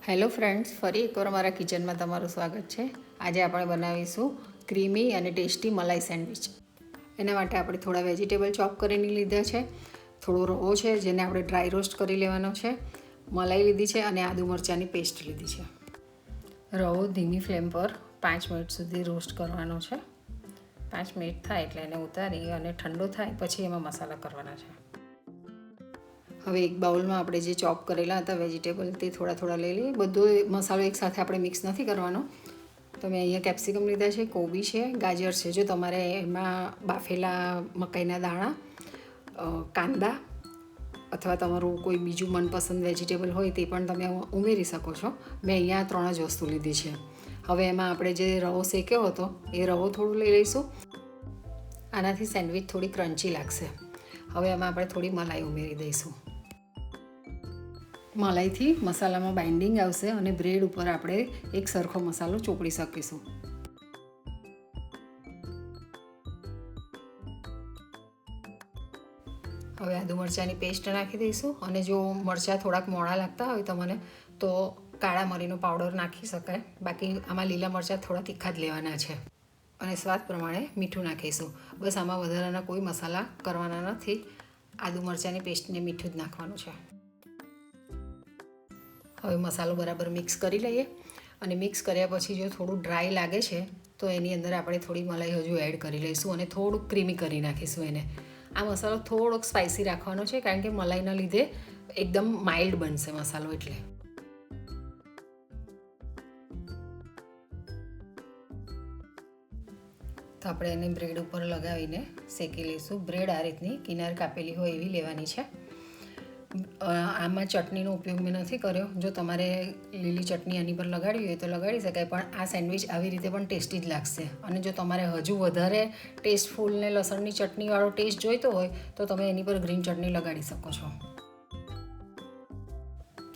Hello friends, ફરી એકવાર મારા કિચનમાં તમારું સ્વાગત છે. આજે આપણે બનાવીશું ક્રીમી અને ટેસ્ટી મલાઈ સેન્ડવિચ. એના માટે આપણે થોડા વેજીટેબલ ચોપ કરીને લીધા છે, થોડો રવો છે જેને આપણે ડ્રાય રોસ્ટ કરી લેવાનો છે, મલાઈ લીધી છે અને આદુ મરચાંની પેસ્ટ લીધી છે. રવો ધીમી ફ્લેમ પર 5 મિનિટ સુધી રોસ્ટ કરવાનો છે. 5 મિનિટ થાય એટલે એને ઉતારી અને ઠંડો થાય પછી એમાં મસાલા કરવાના છે. હવે એક બાઉલમાં આપણે જે ચોપ કરેલા હતા વેજીટેબલ તે થોડા લઈ લઈએ. બધો મસાલો એકસાથે આપણે મિક્સ નથી કરવાનો. તો મેં અહીંયા કેપ્સિકમ લીધા છે, કોબી છે, ગાજર છે. જો તમારે એમાં બાફેલા મકાઈના દાણા, કાંદા અથવા તમારું કોઈ બીજું મનપસંદ વેજીટેબલ હોય તે પણ તમે ઉમેરી શકો છો. મેં અહીંયા 3 જ વસ્તુ લીધી છે. હવે એમાં આપણે જે રવો શેક્યો હતો એ રવો થોડું લઈ લઈશું. આનાથી સેન્ડવિચ થોડી ક્રન્ચી લાગશે. હવે એમાં આપણે થોડી મલાઈ ઉમેરી દઈશું. મલાઈથી મસાલામાં બાઇન્ડિંગ આવશે અને બ્રેડ ઉપર આપણે એક સરખો મસાલો ચોપડી શકીશું. હવે આદુ મરચાંની પેસ્ટ નાખી દઈશું અને જો મરચાં થોડાક મોડા લાગતા હોય તમને તો કાળા મરીનો પાવડર નાખી શકાય. બાકી આમાં લીલા મરચાં થોડા તીખા જ લેવાના છે અને સ્વાદ પ્રમાણે મીઠું નાખીશું. બસ આમાં વધારાના કોઈ મસાલા કરવાના નથી. આદુ મરચાંની પેસ્ટને મીઠું જ નાખવાનું છે. હવે મસાલો બરાબર મિક્સ કરી લઈએ અને મિક્સ કર્યા પછી જો થોડું ડ્રાય લાગે છે તો એની અંદર આપણે થોડી મલાઈ હજુ એડ કરી લઈશું અને થોડુંક ક્રીમી કરી નાખીશું એને. આ મસાલો થોડોક સ્પાઇસી રાખવાનો છે કારણ કે મલાઈના લીધે એકદમ માઇલ્ડ બનશે મસાલો એટલે. તો આપણે એને બ્રેડ ઉપર લગાવીને શેકી લઈશું. બ્રેડ આ રીતની કિનાર કાપેલી હોય એવી લેવાની છે. આમાં ચટણીનો ઉપયોગ મેં નથી કર્યો. જો તમારે લીલી ચટણી આની પર લગાડવી હોય તો લગાડી શકાય, પણ આ સેન્ડવિચ આવી રીતે પણ ટેસ્ટી જ લાગશે. અને જો તમારે હજુ વધારે ટેસ્ટફુલ ને લસણની ચટણીવાળો ટેસ્ટ જોઈતો હોય તો તમે એની પર ગ્રીન ચટણી લગાડી શકો છો.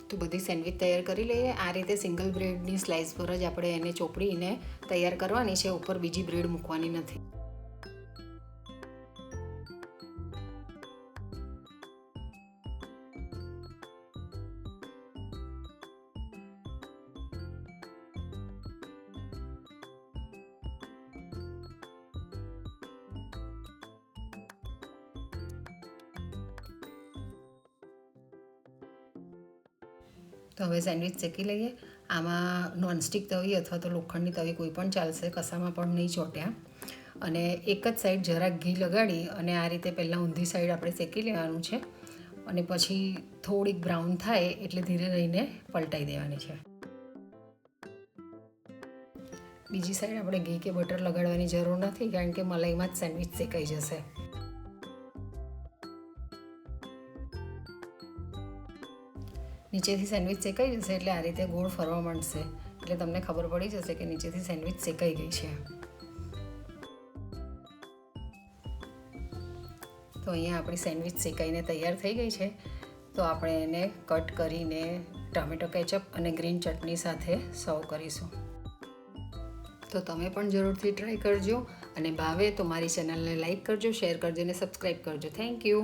તો બધી સેન્ડવિચ તૈયાર કરી લઈએ. આ રીતે સિંગલ બ્રેડની સ્લાઇસ પર જ આપણે એને ચોપડીને તૈયાર કરવાની છે. ઉપર બીજી બ્રેડ મૂકવાની નથી. તો હવે સેન્ડવિચ શેકી લઈએ. આમાં નોનસ્ટિક તવી અથવા તો લોખંડની તવી કોઈ પણ ચાલશે, કસામાં પણ નહીં ચોટ્યા. અને એક જ સાઈડ જરાક ઘી લગાડી અને આ રીતે પહેલાં ઊંધી સાઈડ આપણે શેકી લેવાનું છે અને પછી થોડીક બ્રાઉન થાય એટલે ધીરે રહીને પલટાઈ દેવાની છે. બીજી સાઈડ આપણે ઘી કે બટર લગાડવાની જરૂર નથી કારણ કે મલાઈમાં જ સેન્ડવિચ શેકાઈ જશે. નીચેથી સેન્ડવિચ શેકાઈ જશે એટલે આ રીતે ગોળ ફરવા માંડશે એટલે તમને ખબર પડી જશે કે નીચેથી સેન્ડવિચ શેકાઈ ગઈ છે. તો અહીંયા આપણી સેન્ડવિચ શેકાઈને તૈયાર થઈ ગઈ છે. તો આપણે એને કટ કરીને ટમેટો કેચઅપ અને ગ્રીન ચટણી સાથે સર્વ કરીશું. તો તમે પણ જરૂરથી ટ્રાય કરજો અને ભાવે તો મારી ચેનલને લાઈક કરજો, શેર કરજો અને સબસ્ક્રાઈબ કરજો. Thank you.